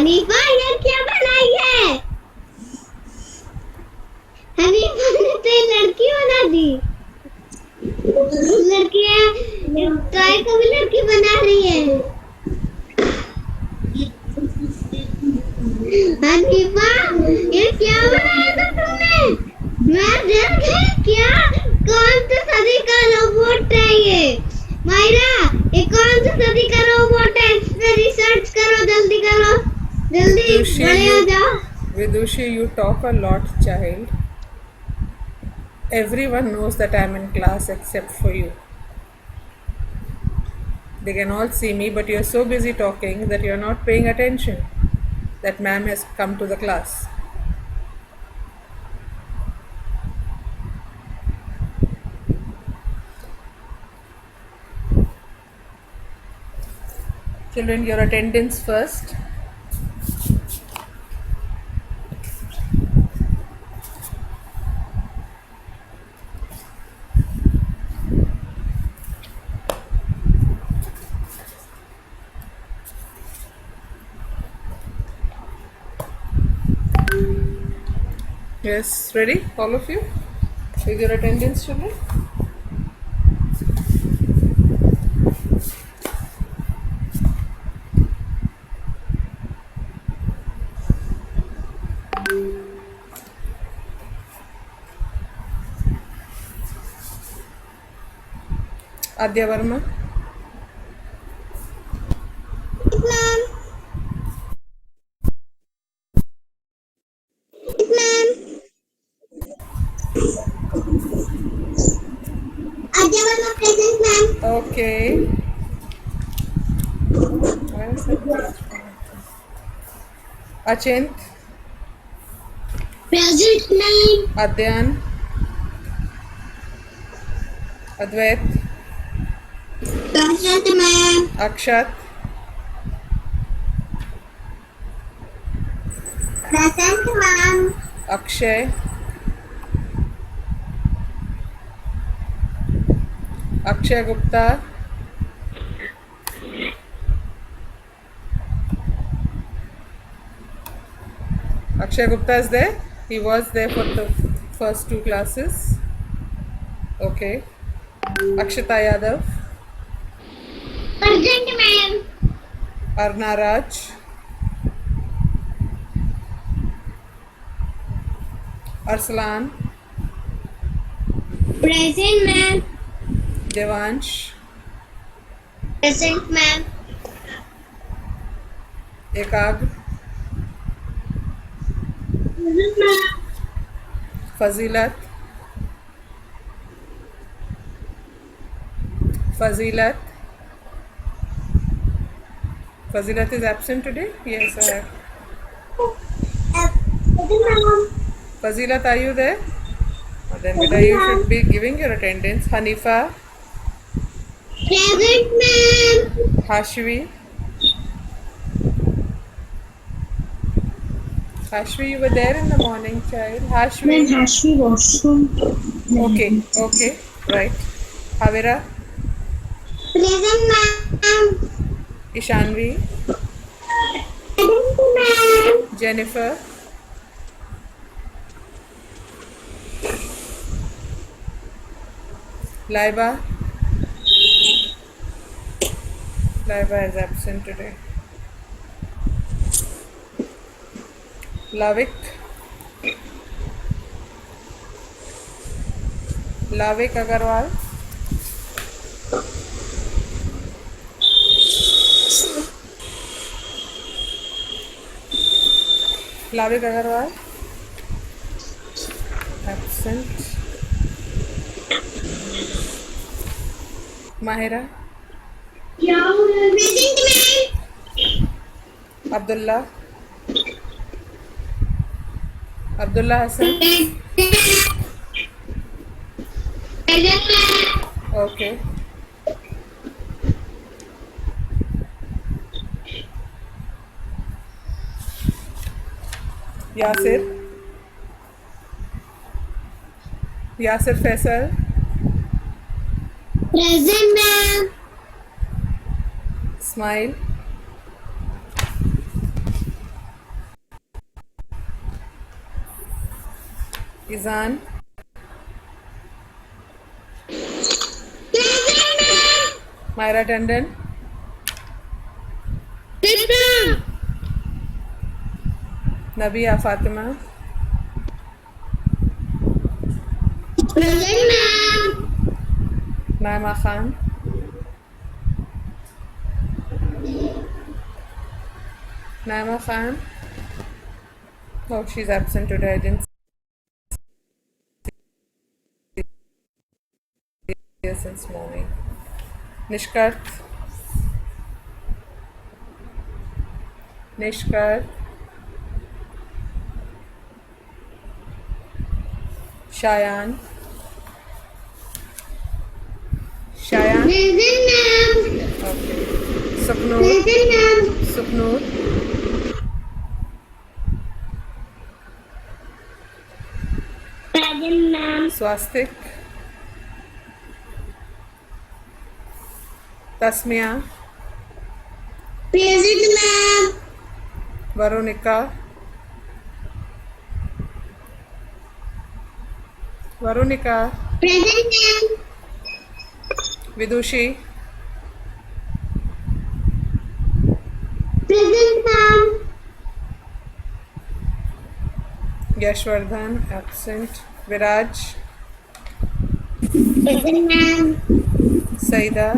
Hanifa ये क्या बनाई है? हनीफा ने तो लड़की बना दी। लड़कियां टॉय को भी लड़की बना रही है। हनीफा ये क्या बनाया था तुमने? मैं डर गई क्या? कौन सी सदी का रोबोट है ये? मायरा ये कौन सी सदी का रोबोट है? इस पे रिसर्च करो, जल्दी करो, जल्दी बड़े हो जाओ। Vidushi, you talk a lot, child. Everyone knows that I'm in class except for you. They can all see me, but you're so busy talking that you're not paying attention that ma'am has come to the class. Children, your attendance first. Yes, ready, all of you? With your attendance, children? Adya Verma. Ma'am, ma'am, Adya Verma present ma'am. Okay. Where is that page? Achint, present ma'am. Adyan, Advait, present ma'am. Akshat, present ma'am. Akshay, Akshay Gupta, Akshay Gupta is there. He was there for the first two classes. Okay. Akshita Yadav, present ma'am. Arna Raj, Arslan, present ma'am. Devansh, present ma'am. Ekag, present ma'am. Fazilat, Fazilat. Fazilat is absent today? Yes, I have. Present ma'am. Fazilat, are you there? Then beta, you should be giving your attendance. Hanifa, present ma'am. Hashvi. Hashvi, you were there in the morning, child. Hashvi. Hashvi washroom. Okay, okay, right. Havira, present ma'am. Ishanvi, present ma'am. Jennifer, Laiba. Laiba is absent today. Lavik. Lavik Agarwal. Lavik Agarwal. Absent. Mahira. Present ma'am. Abdullah. Abdullah Hassan. Present ma'am. Okay. Yasir. Yasir Faisal. Present ma'am. Smile. Izan, Present, ma'am. Myra Tandon, Present. Nabia Fatima, Present, ma'am. Naima Khan, Naima Khan. Oh, she's absent today. I didn't see her since morning. Nishkat, Nishkat, Shayan, Shayan. Present, ma'am. Okay. Supnoor, Present, ma'am. Supnoor, Present, ma'am. Swastik, Tasmia, Present, ma'am. Veronica, Veronica, Present, ma'am. Vidushi, Present, ma'am. Yashwardhan, absent. Viraj, Present, ma'am. Saida,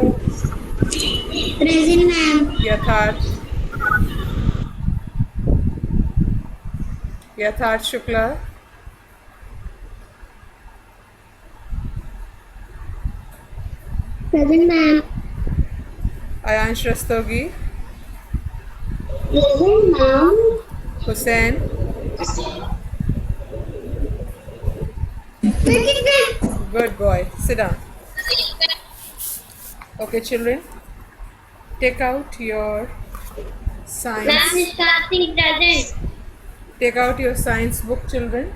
Present, ma'am. Yatharth, Yatharth Shukla, Present, ma'am. Ayansh Rastogi, Present, ma'am. Hussain, Present, ma'am. good boy. Sit down. Okay, children, take out your science. Ma'am is Karthik present. Take out your science book, children.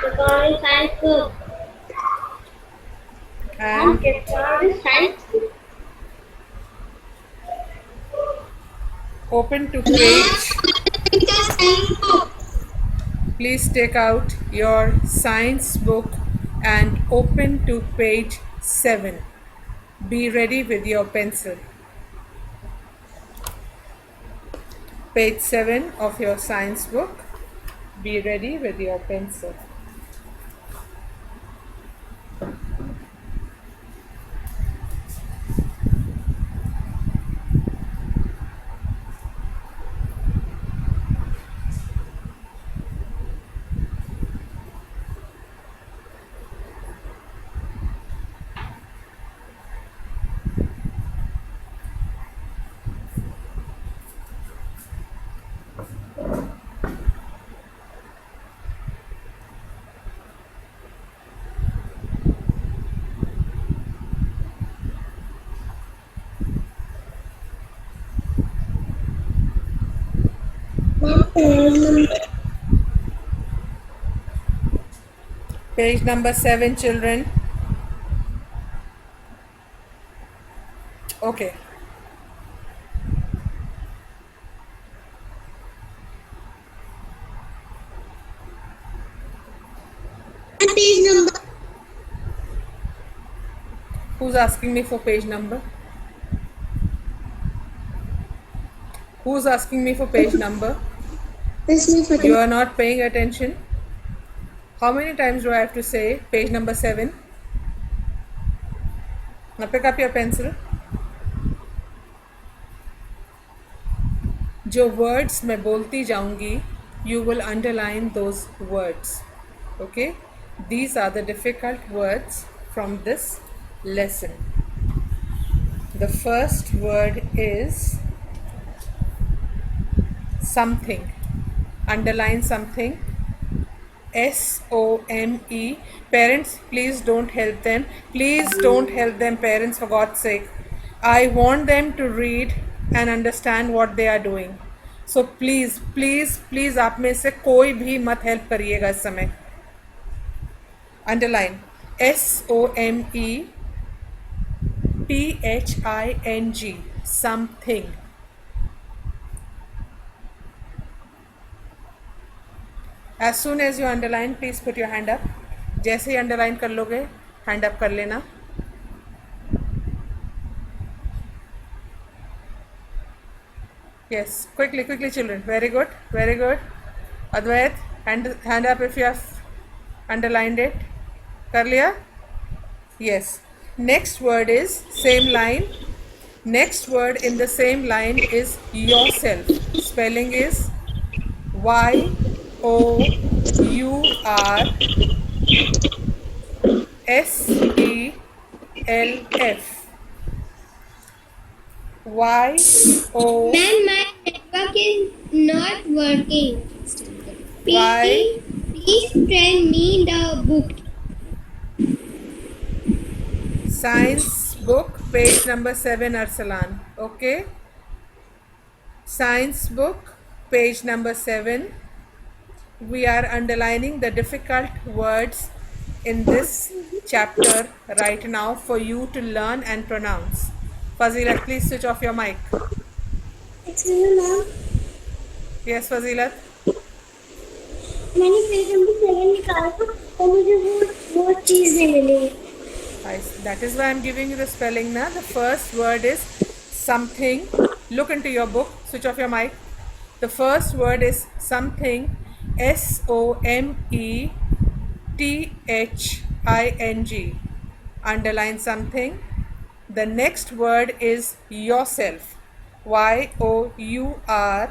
The call is science book. And The call is science book. open to page. Please take out your science book and open to page 7. Be ready with your pencil. Page 7 of your science book. Be ready with your pencil. Page number 7, children. Okay. Page number. Who's asking me for page number? Who's asking me for page number? This is for You are not paying attention. How many times do I have to say page number 7? Now pick up your pencil. जो words मैं बोलती जाऊंगी, you will underline those words. Okay? These are the difficult words from this lesson. The first word is something. Underline something. SOME. Parents, please don't help them. Please don't help them, parents, for God's sake. I want them to read and understand what they are doing. So please, please, please, आप में से कोई भी मत help करिएगा इस समय. Underline. SOME PHING. Something. As soon as you underline, please put your hand up. जैसे ही अंडरलाइन कर लोगे हैंड अप कर लेना. Yes, quickly, quickly, children. Very good, very good. Advait, hand up if you have underlined it. कर लिया? Yes. Next word is same line. Next word in the same line is yourself. Spelling is YOURSELF. Y-O. Man, my network is not working. Why? Please send me the book. Science book, page number 7, Arsalan. Okay. Science book, page number 7. We are underlining the difficult words in this chapter right now for you to learn and pronounce. Fazilat, please switch off your mic. Excuse me, ma'am. Yes, Fazilat. मैंने page number 7 निकाला था और मुझे वो चीज नहीं मिली. That is why I am giving you the spelling now. The first word is something. Look into your book. Switch off your mic. The first word is something. SOMETHING. Underline something. The next word is yourself. YOURSELF.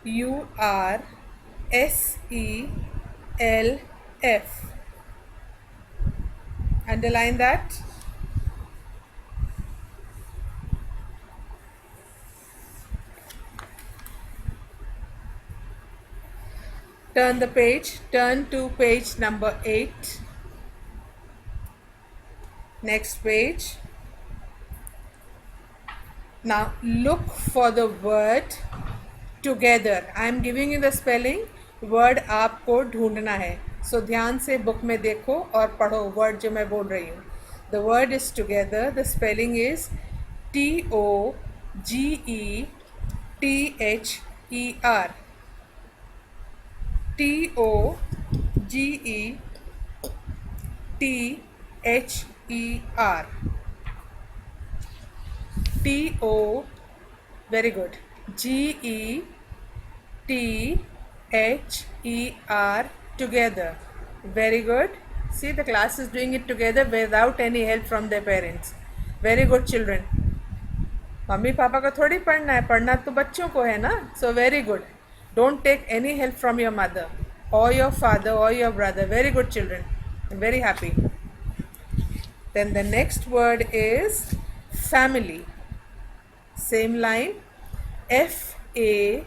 YOURSELF. Underline that. Turn the page. Turn to page number 8. Next page. Now look for the word together. I am giving you the spelling. Word आपको ढूंढना है. So ध्यान से book में देखो और पढ़ो word जो मैं बोल रही हूँ. The word is together. The spelling is TOGETHER. TOGETHER. TO, very good. GETHER, together. Very good. See, the class is doing it together without any help from their parents. Very good, children. Mummy papa का थोड़ी पढ़ना है, पढ़ना तो बच्चों को है ना. So very good. Don't take any help from your mother or your father or your brother. Very good, children. I'm very happy. Then the next word is family. Same line. FAMILY.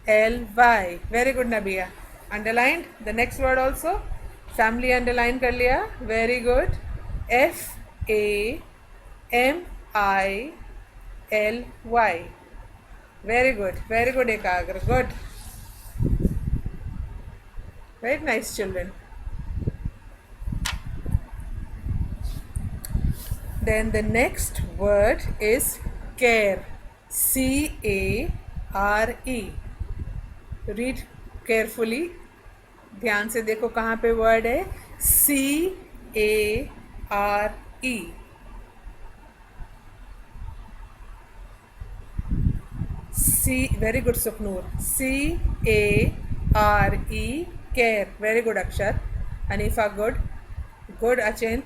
FAMILY. Very good, Nabia. Underlined. The next word also. Family underline कर लिया. Very good. FAMILY. Very good. Very good, Ekagra. Good. Very nice, children. Then the next word is care. CARE. Read carefully. ध्यान से देखो कहाँ पे word है. CARE. Very good, Suknoor. CARE. Care. Very good, Akshar. Hanifa, good. Good, Achint.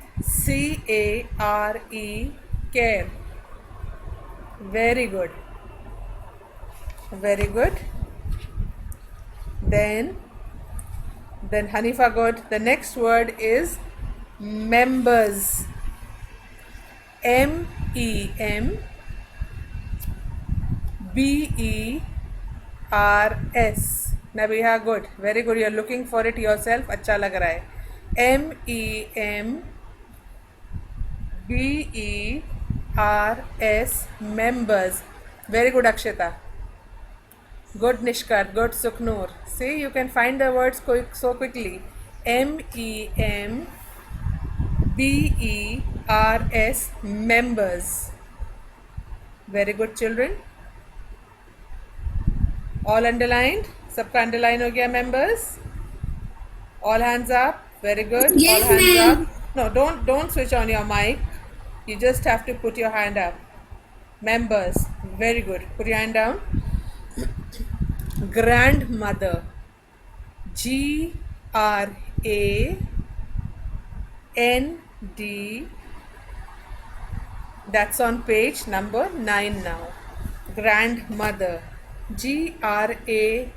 CARE. Care. Very good. Very good. Then Hanifa, good. The next word is members. MEMBERS. Nabiha, good. Very good. You are looking for it yourself. अच्छा लग रहा है. MEMBERS. Members. Very good, Akshita. Good Nishkat, good Suknoor. See, you can find the words so quickly. members, members. Very good children. All underlined? सबका underline हो गया members? All hands up. Very good. Yes, All hands ma'am. up. No, don't switch on your mic. You just have to put your hand up. Members. Very good. Put your hand down. Grandmother. GRAND. That's on page number 9 now. Grandmother. GRANDMOTHER.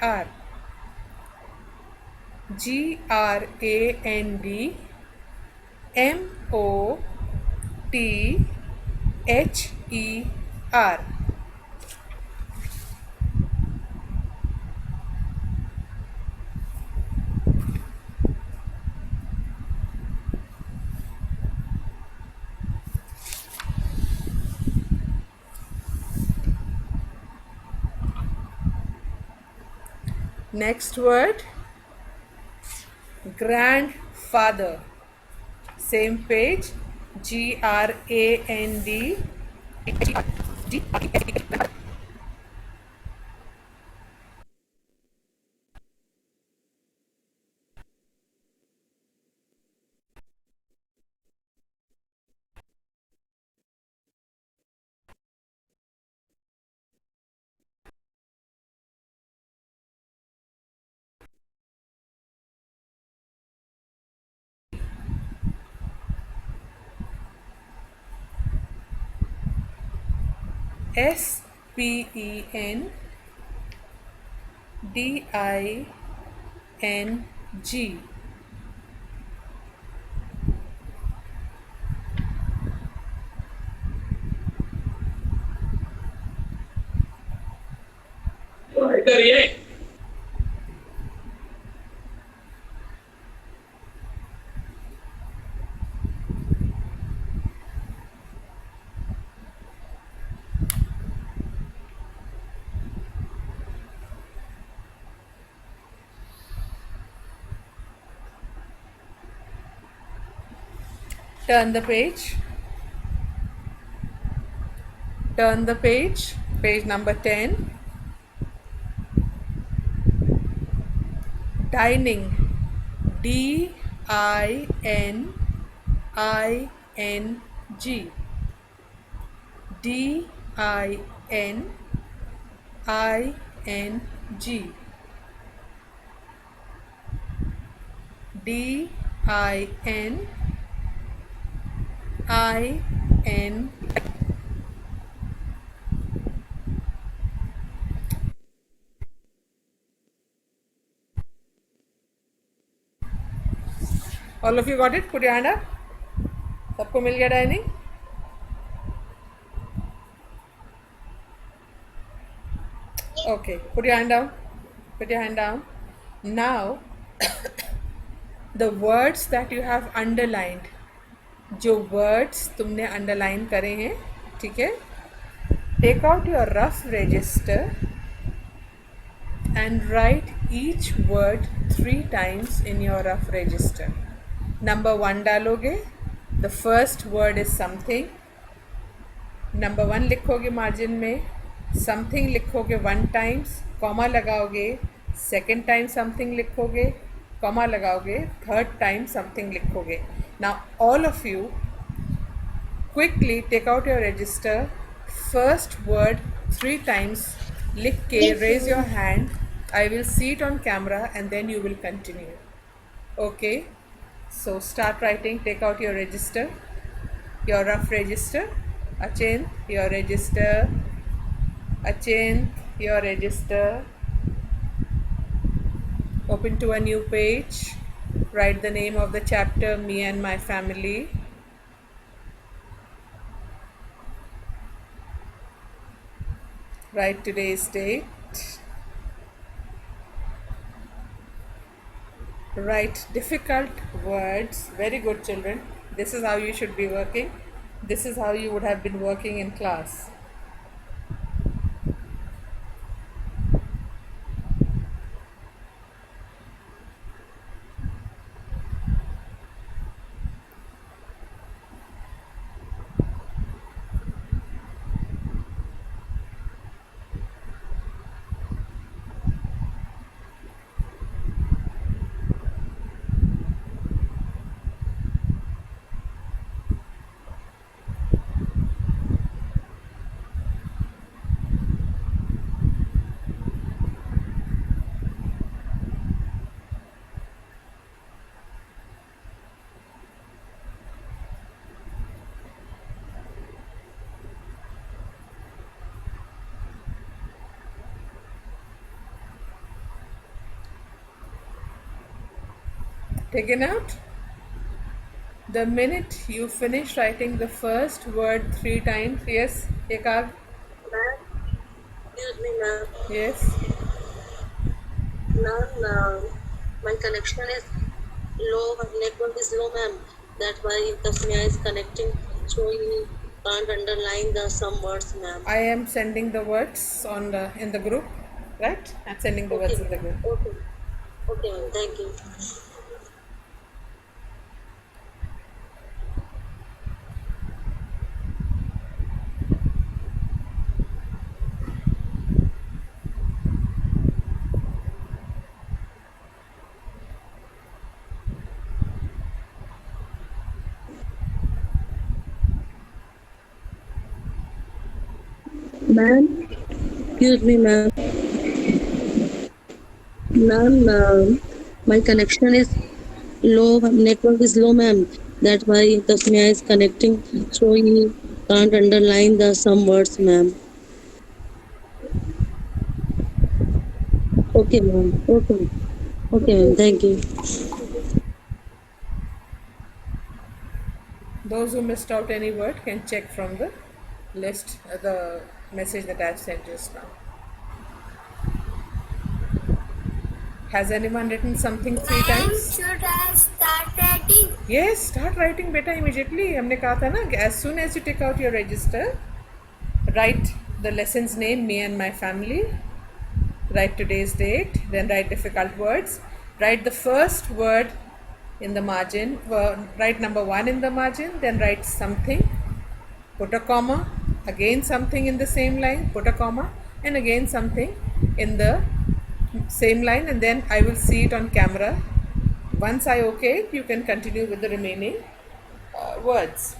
GRANDMOTHER. Next word, grandfather. Same page, GRAND. SPENDING. Turn the page. Turn the page. Page number 10. Dining. DINING. DINING. DININ. All of you got it? Put your hand up. सबको मिल गया dining? Okay, put your hand down. Put your hand down. Now, the words that you have underlined, जो words तुमने underline करे हैं, ठीक है? Take out your rough register and write each word 3 times in your rough register. Number 1 डालोगे. The first word is something. Number 1 लिखोगे margin में. Something लिखोगे 1 times, कॉमा लगाओगे. Second time something लिखोगे, कॉमा लगाओगे. Third time something लिखोगे. Now all of you quickly take out your register. First word 3 times लिख के raise your hand. I will see it on camera and then you will continue. Okay, so start writing. Take out your register, your rough register. Achin, your register. Achin, your register. Open to a new page. Write the name of the chapter, Me and My Family. Write today's date. Write difficult words. Very good, children. This is how you should be working. This is how you would have been working in class. Taken out? The minute you finish writing the first word 3 times, yes, Ekar, Ma'am, excuse me, ma'am. yes. Ma'am, my connection is low, my network is low, ma'am. That's why Tasmia is connecting, so you can't underline the some words, ma'am. I am sending the words on the in the group, right? I'm sending the Okay, words in the group. okay, okay, ma'am. Thank you. Ma'am, excuse me, ma'am. Ma'am, my connection is low, network is low, ma'am. That's why Tasmia is connecting, so you can't underline the some words, ma'am. Okay, ma'am. Okay. Okay, ma'am. Thank you. Those who missed out any word can check from the list, the message that I've sent just now. Has anyone written something 3 times? Should I start writing? Yes, start writing beta immediately. हमने कहा था ना, as soon as you take out your register, write the lesson's name, me and my family, write today's date, then write difficult words, write the first word in the margin, write number 1 in the margin, then write something, put a comma, again something in the same line, put a comma, and again something in the same line, and then I will see it on camera. Once I okay it, you can continue with the remaining words.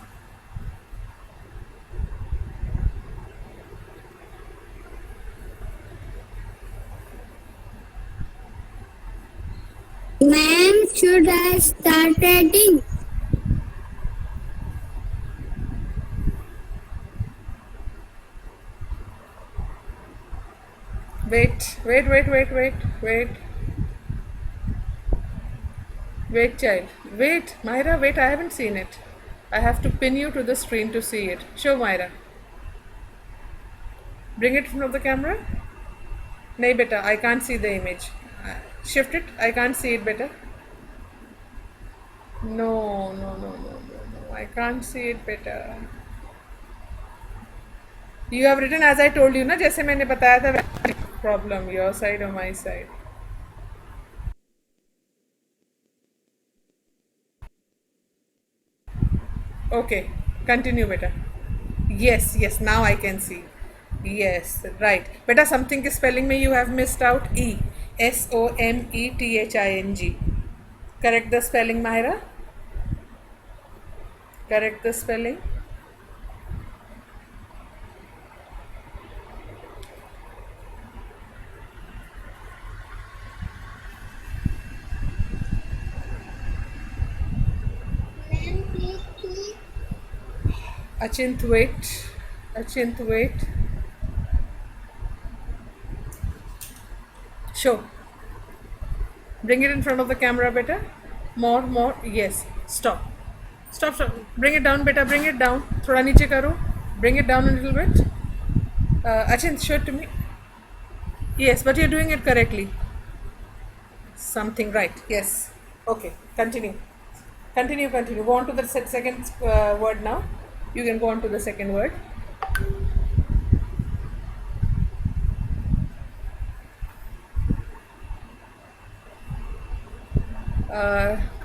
Ma'am, should I start writing? Wait. Wait, child. Wait, Myra, wait, I haven't seen it. I have to pin you to the screen to see it. Show Myra. Bring it in front of the camera. Nahi beta, I can't see the image. Shift it, I can't see it better. No. I can't see it better. You have written as I told you, ना जैसे मैंने बताया था. Problem, your side or my side? Okay, continue, beta. Yes, now I can see. Yes, right. Beta, something is spelling me you have missed out. E. SOMETHING. Correct the spelling, Mahira. Correct the spelling. Ma'am, please. Achint, wait. Achint, wait. Show. Bring it in front of the camera, beta. More. Yes. Stop. Bring it down, beta. Bring it down. Thoda niche karo. Bring it down a little bit. Achint, show it to me. Yes, but you're doing it correctly. Something right. Yes. Okay. Continue. Go on to the second word now. You can go on to the second word.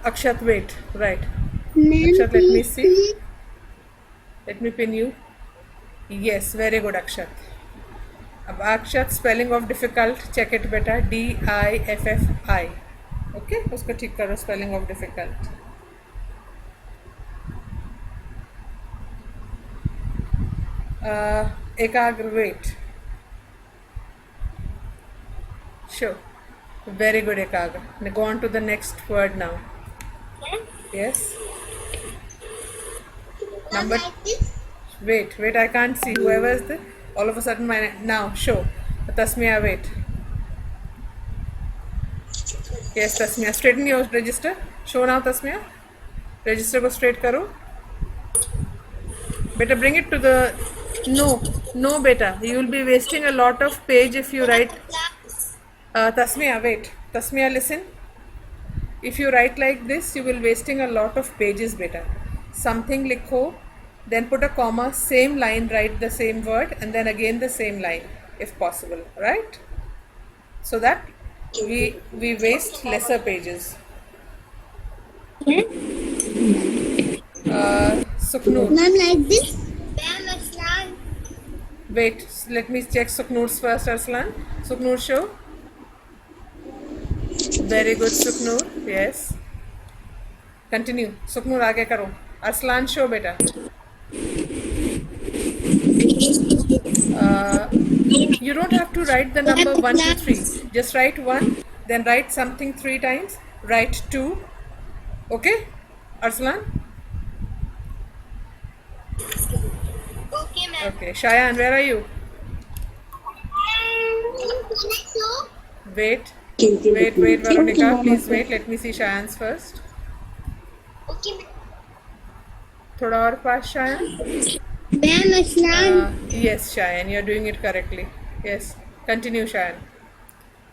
Akshat, wait. Right. Akshat, let me see. Let me pin you. Yes, very good, Akshat. अब Akshat spelling of difficult check it बेटा, DIFFI. Okay, उसको ठीक करो, spelling of difficult. Ekagra, wait. Sure. Very good, Ekagra. Now go on to the next word now. Yes. Number. Wait, I can't see. Whoever is the. All of a sudden, my now show. Tasmia, wait. Yes, Tasmia. Straighten your register. Show now, Tasmia. Register go straight karo. Beta, bring it to the. No, beta. You will be wasting a lot of page if you write. Tasmia, wait. Tasmia, listen. If you write like this, you will wasting a lot of pages, beta. Something likho, then put a comma, same line, write the same word, and then again the same line, if possible, right? So that we waste lesser pages. Suknoor. Ma'am, like this. Wait, let me check Suknoor's first, Arslan. Suknoor, show. Very good, Suknoor. Yes. Continue. Suknoor, आगे करो. Arslan, show बेटा. You don't have to write the number 1 to 3. Just write 1, then write something 3 times. Write 2. Okay, Arslan? Okay, ma'am. Okay, Shayan, where are you? Wait, Veronica, please wait. Let me see Shayan's first. Okay, ma'am. थोड़ा और पास, Shayan. Ma'am, Aslan. Yes, Shayan, you're doing it correctly. Yes, continue, Shayan.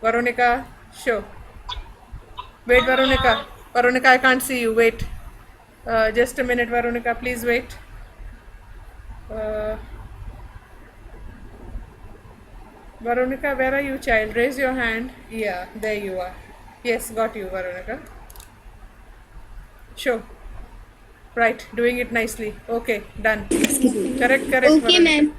Veronica, show. Wait, Veronica. Veronica, I can't see you. Wait. Just a minute, Veronica. Please wait. Veronica, where are you, child? Raise your hand. Yeah, there you are. Yes, got you, Veronica. Show. Right, doing it nicely. Okay, done. Correct. Okay, Veronica. ma'am.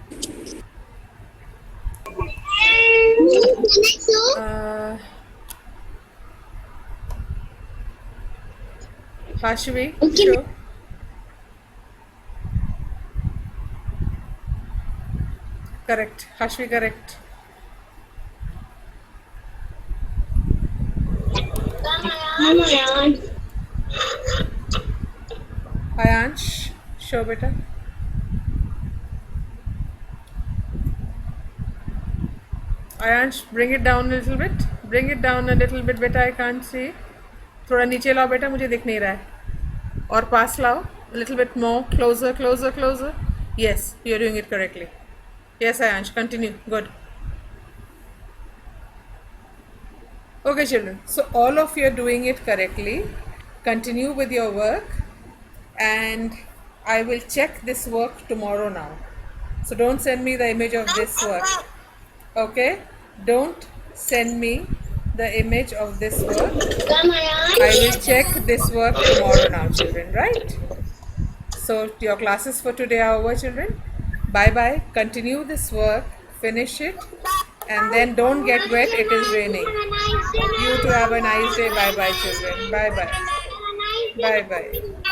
Hashvi, Okay, show. Correct. Hashvi, correct. Ayansh, show beta. Ayansh, bring it down a little bit. Bring it down a little bit, beta. I can't see. थोड़ा नीचे लाओ बेटा, मुझे दिख नहीं रहा है. और पास लाओ. A little bit more. Closer. Yes, you're doing it correctly. Yes, Ayansh, continue. Good. Okay, children. So all of you are doing it correctly. Continue with your work, and I will check this work tomorrow now. So don't send me the image of this work. Okay? Don't send me the image of this work. I will check this work tomorrow now, children, right? So your classes for today are over, children. Bye. Continue this work, finish it, and then don't get wet, it is raining. You too have a nice day. Bye, children. Bye.